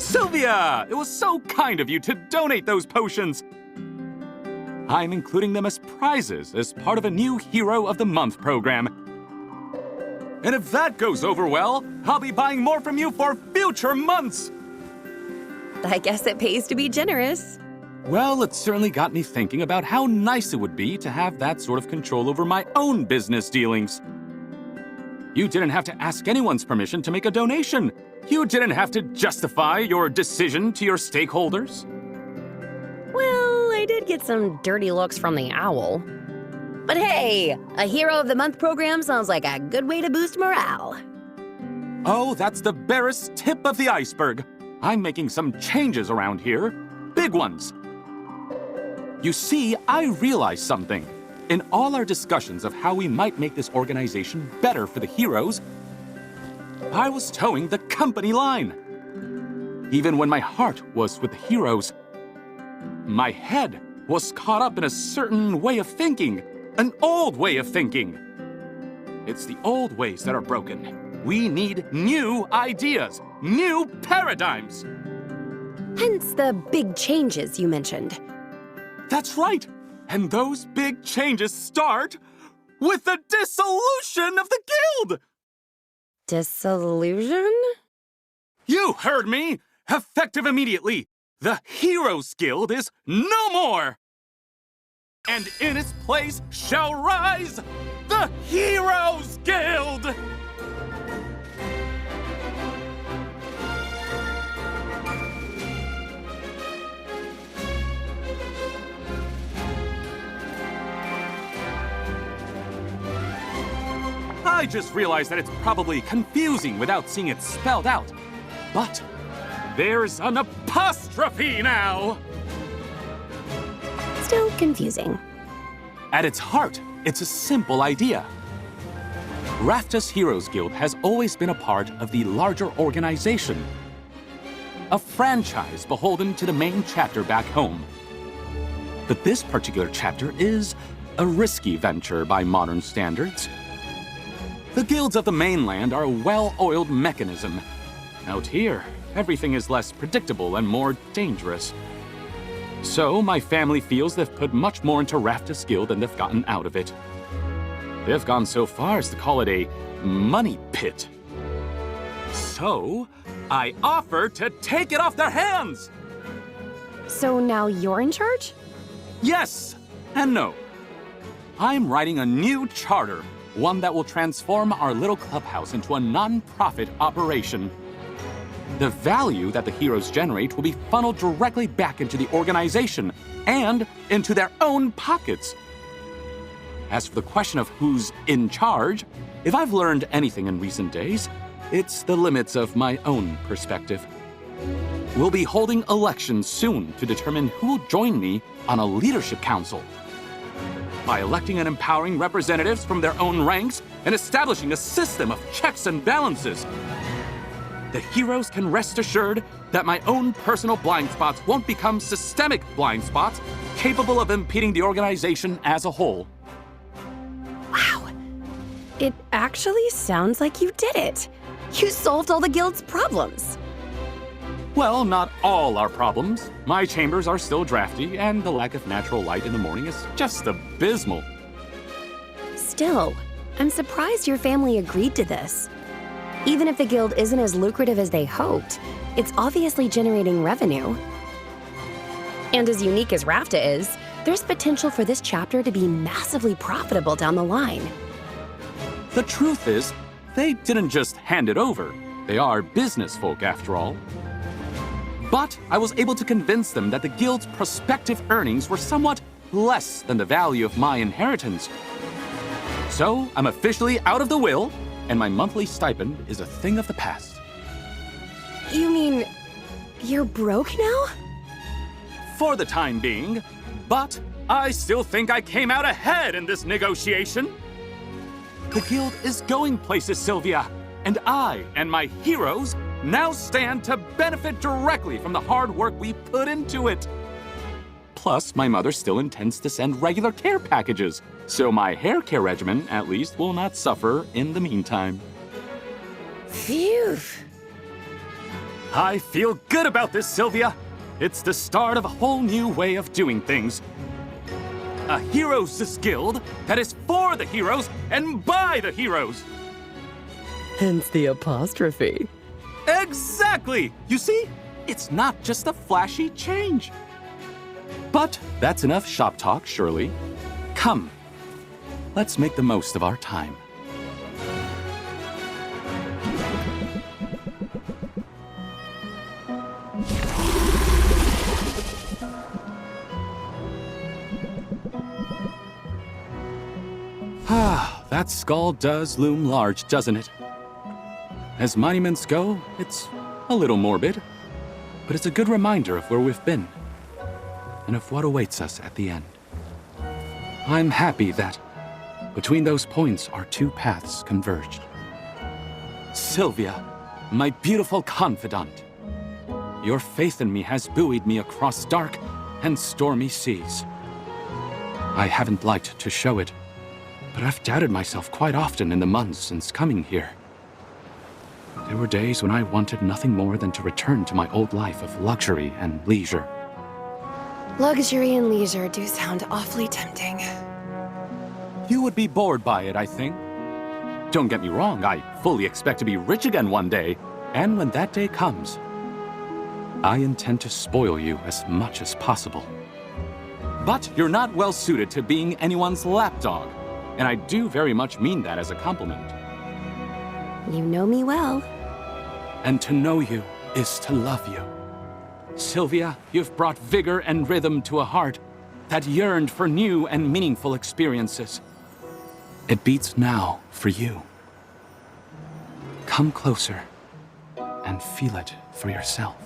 Sylvia! It was so kind of you to donate those potions. I'm including them as prizes as part of a new Hero of the Month program. And if that goes over well, I'll be buying more from you for future months. I guess it pays to be generous. Well, it certainly got me thinking about how nice it would be to have that sort of control over my own business dealings. You didn't have to ask anyone's permission to make a donation. You didn't have to justify your decision to your stakeholders. Well, I did get some dirty looks from the owl. But hey, a Hero of the Month program sounds like a good way to boost morale. Oh, that's the barest tip of the iceberg. I'm making some changes around here. Big ones. You see, I realized something. In all our discussions of how we might make this organization better for the heroes, I was towing the company line. Even when my heart was with the heroes, my head was caught up in a certain way of thinking, an old way of thinking. It's the old ways that are broken. We need new ideas, new paradigms. Hence the big changes you mentioned. That's right. And those big changes start with the dissolution of the guild. Disillusion? You heard me. Effective immediately. The Heroes Guild is no more. And in its place shall rise the Heroes Guild. I just realized that it's probably confusing without seeing it spelled out. But there's an apostrophe now! Still confusing. At its heart, it's a simple idea. Rafta's Heroes Guild has always been a part of the larger organization. A franchise beholden to the main chapter back home. But this particular chapter is a risky venture by modern standards. The guilds of the mainland are a well-oiled mechanism. Out here, everything is less predictable and more dangerous. So my family feels they've put much more into Rafta's guild than they've gotten out of it. They've gone so far as to call it a money pit. So I offer to take it off their hands! So now you're in charge? Yes and no. I'm writing a new charter, one that will transform our little clubhouse into a non-profit operation. The value that the heroes generate will be funneled directly back into the organization and into their own pockets. As for the question of who's in charge, if I've learned anything in recent days, it's the limits of my own perspective. We'll be holding elections soon to determine who will join me on a leadership council. By electing and empowering representatives from their own ranks and establishing a system of checks and balances, the heroes can rest assured that my own personal blind spots won't become systemic blind spots capable of impeding the organization as a whole. Wow. It actually sounds like you did it. You solved all the guild's problems. Well, not all our problems. My chambers are still drafty, and the lack of natural light in the morning is just abysmal. Still, I'm surprised your family agreed to this. Even if the guild isn't as lucrative as they hoped, it's obviously generating revenue. And as unique as Rafta is, there's potential for this chapter to be massively profitable down the line. The truth is, they didn't just hand it over. They are business folk, after all. But I was able to convince them that the guild's prospective earnings were somewhat less than the value of my inheritance. So I'm officially out of the will, and my monthly stipend is a thing of the past. You mean, you're broke now? For the time being, but I still think I came out ahead in this negotiation. The guild is going places, Sylvia, and I and my heroes now stand to benefit directly from the hard work we put into it. Plus, my mother still intends to send regular care packages, so my hair care regimen, at least, will not suffer in the meantime. Phew. I feel good about this, Sylvia. It's the start of a whole new way of doing things. A heroes' guild that is for the heroes and by the heroes. Hence the apostrophe. Exactly! You see, it's not just a flashy change. But that's enough shop talk, surely. Come, let's make the most of our time. Ah, that skull does loom large, doesn't it? As monuments go, it's a little morbid, but it's a good reminder of where we've been and of what awaits us at the end. I'm happy that between those points our two paths converged. Sylvia, my beautiful confidant, your faith in me has buoyed me across dark and stormy seas. I haven't liked to show it, but I've doubted myself quite often in the months since coming here. There were days when I wanted nothing more than to return to my old life of luxury and leisure. Luxury and leisure do sound awfully tempting. You would be bored by it, I think. Don't get me wrong, I fully expect to be rich again one day, and when that day comes, I intend to spoil you as much as possible. But you're not well suited to being anyone's lapdog, and I do very much mean that as a compliment. You know me well. And to know you is to love you. Sylvia, you've brought vigor and rhythm to a heart that yearned for new and meaningful experiences. It beats now for you. Come closer and feel it for yourself.